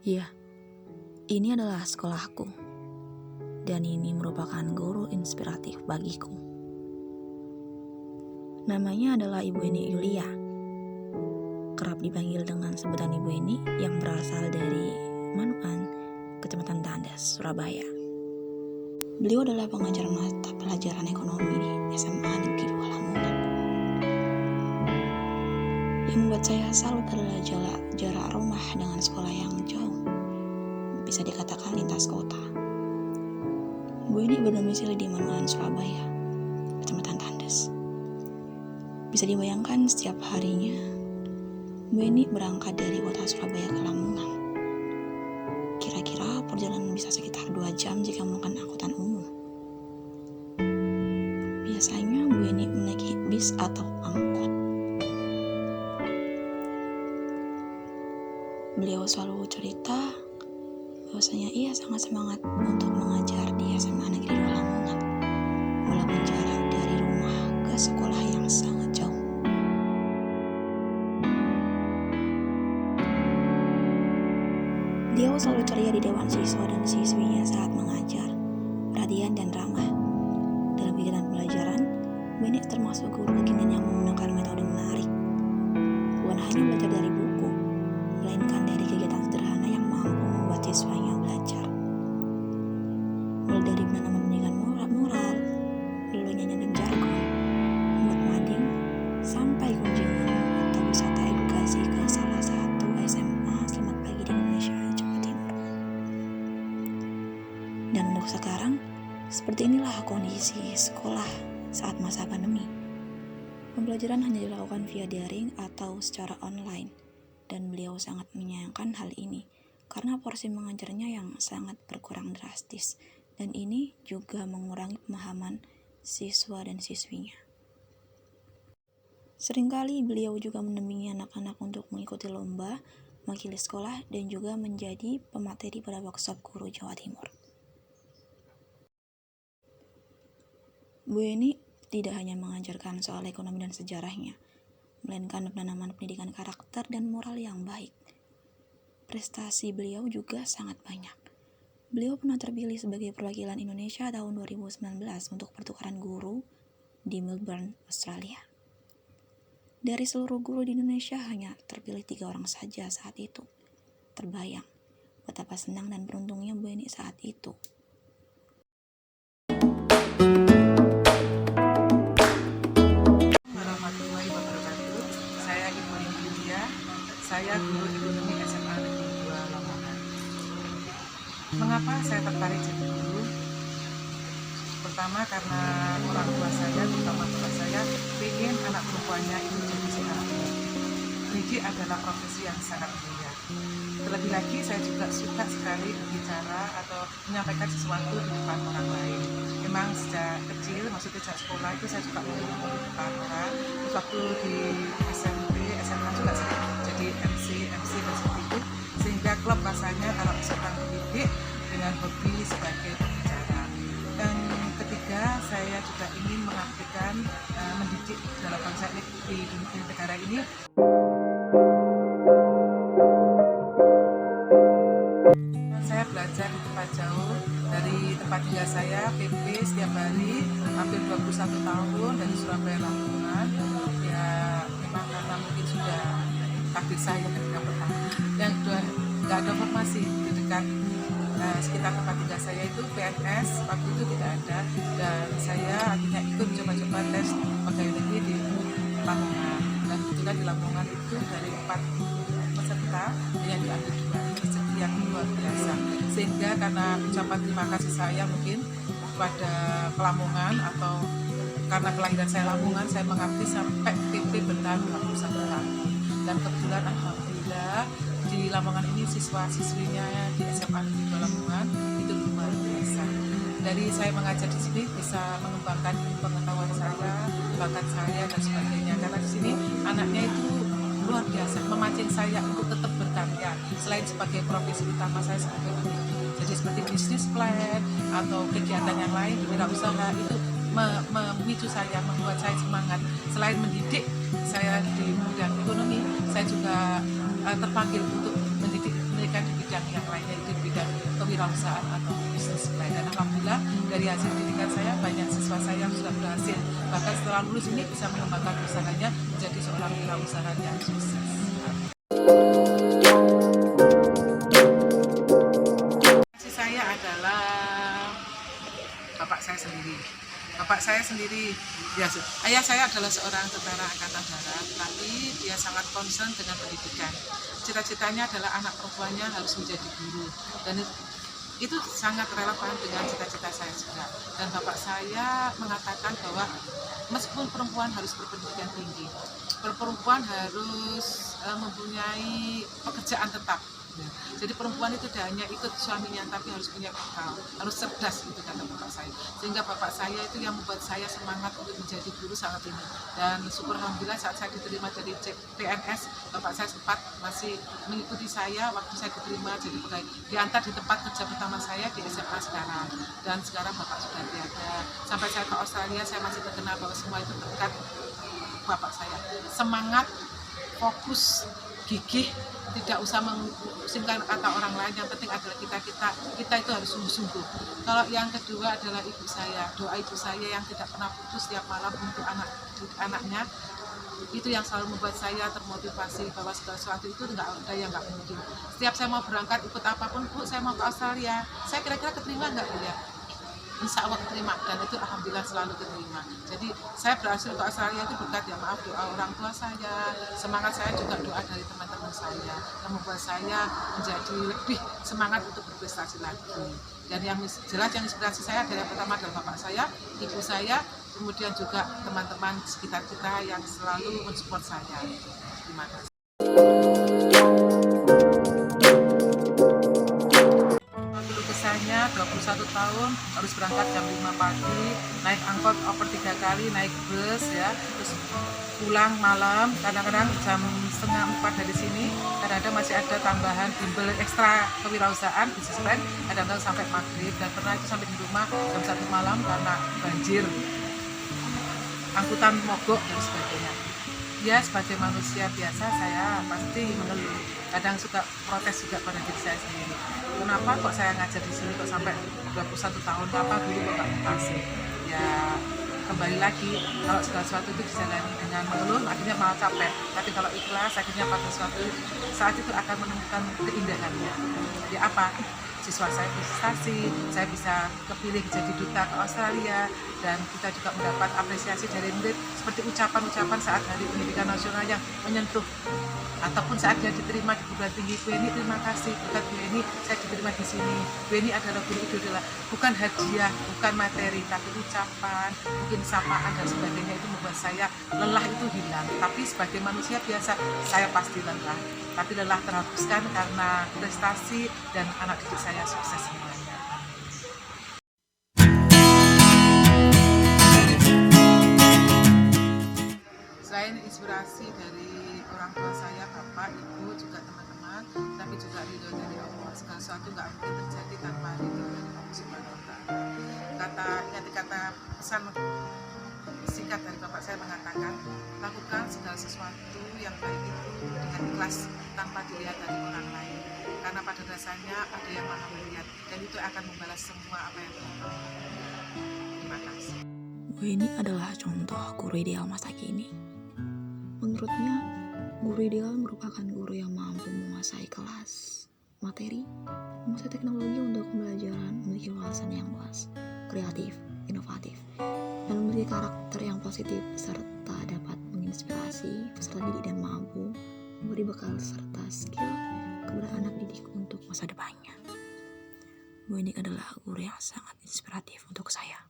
Iya, ini adalah sekolahku, dan ini merupakan guru inspiratif bagiku. Namanya adalah Ibu Eni Yulia. Kerap dipanggil dengan sebutan Ibu Eni yang berasal dari Manukan, Kecamatan Tandas, Surabaya. Beliau adalah pengajar mata pelajaran ekonomi di SMA Negeri 2 Lamongan. Yang membuat saya salut adalah jarak rumah dengan sekolah yang jauh, bisa dikatakan lintas kota. Bu Eni berdomisili di Manukan, Surabaya, Kecamatan Tandas. Bisa dibayangkan setiap harinya Bu Eni berangkat dari kota Surabaya ke Lamongan. Kira-kira perjalanan bisa sekitar 2 jam jika menggunakan angkutan umum. Biasanya Bu Eni menaiki bis atau angkot. Beliau selalu cerita bahwasanya ia sangat semangat untuk mengajar di SMA Negeri 2 Lamongan, walaupun jarak dari rumah ke sekolah yang sangat jauh. Beliau selalu ceria di dewan siswa dan siswinya saat mengajar, perhatian dan ramah. Dalam kegiatan pelajaran, Bu Eni termasuk guru kekinian yang menggunakan metode menarik. Bukan hanya belajar dari buku, melainkan dari kegiatan sederhana yang mampu membuat siswanya belajar. Mulai dari penanaman pendidikan moral, lalu nyanyian dan jargon, membuat mading, sampai kunjungan atau wisata edukasi ke salah satu SMA Selamat Pagi di Indonesia, Jawa Timur. Dan untuk sekarang, seperti inilah kondisi sekolah saat masa pandemi. Pembelajaran hanya dilakukan via daring atau secara online, dan beliau sangat menyayangkan hal ini karena porsi mengajarnya yang sangat berkurang drastis, dan ini juga mengurangi pemahaman siswa dan siswinya. Seringkali beliau juga mendampingi anak-anak untuk mengikuti lomba, mewakili sekolah, dan juga menjadi pemateri pada workshop guru Jawa Timur. Bu Eni tidak hanya mengajarkan soal ekonomi dan sejarahnya, melainkan penanaman pendidikan karakter dan moral yang baik. Prestasi beliau juga sangat banyak. Beliau pernah terpilih sebagai perwakilan Indonesia tahun 2019 untuk pertukaran guru di Melbourne, Australia. Dari seluruh guru di Indonesia hanya terpilih 3 orang saja saat itu. Terbayang betapa senang dan beruntungnya Bu Eni saat itu. Saya Ibu Eni Yulia, saya guru ekonomi SMA Negeri 2 Lamongan. Mengapa saya tertarik jadi guru? Pertama karena orang tua saya, terutama bapak saya, ingin anak perempuannya itu jadi seorang guru. Pendidik adalah profesi yang sangat mulia. Terlebih lagi saya juga suka sekali berbicara atau menyampaikan sesuatu di depan orang lain. Memang sejak kecil, maksudnya sejak sekolah itu saya suka ngomong di depan orang. Waktu di SMP, SMA juga sering jadi MC dan seperti itu. Sehingga klub rasanya kalau seorang pendidik dengan hobi sebagai pembicara. Dan ketiga, saya juga ingin mengabdikan mendidik dalam bangsa ini di negara ini. Saya belajar di tempat jauh, dari tempat tinggal saya, PP setiap hari, hampir 21 tahun dari Surabaya Lamongan. Ya memang karena mungkin sudah takdir saya ketika pertama. Yang kedua, nggak ada formasi di dekat sekitar tempat tinggal saya itu PNS, waktu itu tidak ada. Dan saya akhirnya ikut coba-coba tes pegawai negeri di Lamongan. Dan kebetulan di Lamongan itu dari 4 peserta yang diambil 2. Yang luar biasa, sehingga karena ucapan terima kasih saya mungkin kepada Lamongan atau karena kelahiran saya Lamongan, saya mengabdi sampai PP bertahan 21 tahun. Dan kebetulan alhamdulillah di Lamongan ini siswa-siswinya di SMA Negeri 2 Lamongan itu luar biasa. Dari saya mengajar di sini bisa mengembangkan pengetahuan saya, bakat saya dan sebagainya. Karena di sini anaknya itu luar biasa, memancing saya untuk tetap berkarya selain sebagai profesi utama saya sebagai pendidik. Jadi seperti bisnis plan atau kegiatan yang lain di wirausaha itu memicu saya, membuat saya semangat. Selain mendidik saya di bidang ekonomi, saya juga terpanggil untuk mendidik mereka di bidang yang kewirausahaan atau bisnis lain. Dan alhamdulillah dari hasil pendidikan saya banyak siswa saya yang sudah berhasil. Bahkan setelah lulus ini bisa mengembangkan usahanya menjadi seorang wirausahaan yang sukses. Saya adalah bapak saya sendiri. Ya, ayah saya adalah seorang tentara angkatan darat, tapi dia sangat concern dengan pendidikan. Cita-citanya adalah anak perempuannya harus menjadi guru, dan itu sangat relevan dengan cita-cita saya juga. Dan bapak saya mengatakan bahwa meskipun perempuan harus berpendidikan tinggi, perempuan harus mempunyai pekerjaan tetap. Jadi perempuan itu tidak hanya ikut suaminya, tapi harus punya bekal, harus cerdas, itu kata bapak saya. Sehingga bapak saya itu yang membuat saya semangat untuk menjadi guru saat ini. Dan syukur alhamdulillah saat saya diterima jadi PNS, bapak saya sempat masih mengikuti saya waktu saya diterima jadi pegawai. Diantar di tempat kerja pertama saya di SMA sekarang. Dan sekarang bapak sudah tiada. Sampai saya ke Australia, saya masih terkenal bahwa semua itu berkat bapak saya. Semangat, fokus, gigih, tidak usah mengusingkan kata orang lain, yang penting adalah kita itu harus sungguh-sungguh. Kalau yang kedua adalah ibu saya, doa ibu saya yang tidak pernah putus setiap malam untuk anaknya, itu yang selalu membuat saya termotivasi bahwa segala sesuatu itu nggak ada yang nggak mungkin. Setiap saya mau berangkat ikut apapun, Bu, saya mau ke Australia, saya kira-kira keterima nggak, Bu ya? Insya Allah keterima, dan itu alhamdulillah selalu keterima. Jadi saya berhasil ke Australia itu berkat ya maaf doa orang tua saya, semangat saya juga doa dari teman-teman saya yang membuat saya menjadi lebih semangat untuk berprestasi lagi. Dan yang jelas yang inspirasi saya adalah pertama adalah bapak saya, ibu saya, kemudian juga teman-teman sekitar kita yang selalu mensupport saya. Terima kasih. Kesannya 21 tahun harus berangkat jam 5 pagi, naik angkot over 3 kali, naik bus ya, terus pulang malam, kadang-kadang jam 3:30 dari sini, kadang-kadang masih ada tambahan bimbel ekstra kewirausahaan, bisnis plan, kadang-kadang sampai maghrib, dan pernah itu sampai di rumah jam 1 malam karena banjir, angkutan mogok dan sebagainya. Ya, sebagai manusia biasa saya pasti mengeluh, kadang suka protes juga pada diri saya sendiri. Kenapa kok saya ngajar di sini kok sampai 21 tahun, apa dulu kok nggak mutasi? Ya kembali lagi, kalau segala sesuatu itu dijalani dengan mengeluh akhirnya malah capek, tapi kalau ikhlas akhirnya pada suatu saat itu akan menemukan keindahannya. Ya apa? Siswa saya prestasi, saya bisa kepilih jadi duta ke Australia, dan kita juga mendapat apresiasi dari murid seperti ucapan-ucapan saat Hari Pendidikan Nasional yang menyentuh, ataupun saat dia diterima di perguruan tinggi. Bu Eni terima kasih, berkat Bu Eni saya diterima di sini. Bu Eni adalah guru idola, bukan hadiah, bukan materi, tapi ucapan, mungkin sapaan dan sebagainya, itu membuat saya lelah itu hilang. Tapi sebagai manusia biasa saya pasti lelah, tapi lelah terhapuskan karena prestasi dan anak didik saya sukses semuanya. Selain inspirasi dari orang tua saya, bapak, ibu, juga teman-teman, tapi juga ridho dari Allah. Segala sesuatu nggak mungkin terjadi tanpa ridho dari Allah Subhanahu wa Ta'ala. Ingat kata pesan singkat dari bapak saya mengatakan, lakukan segala sesuatu yang baik itu dengan ikhlas tanpa dilihat dari orang lain, karena pada dasarnya ada yang maha melihat, dan itu akan membalas semua apa yang kita lakukan. Terima kasih. Bu Eni adalah contoh guru ideal masa kini. Menurutnya, guru ideal merupakan guru yang mampu menguasai kelas, materi, menguasai teknologi untuk pembelajaran, memiliki wawasan yang luas, kreatif, inovatif, dan memiliki karakter yang positif, serta dapat menginspirasi peserta didik dan mampu memberi bekal serta skill kepada anak didik untuk masa depannya. Bu Eni adalah guru yang sangat inspiratif untuk saya.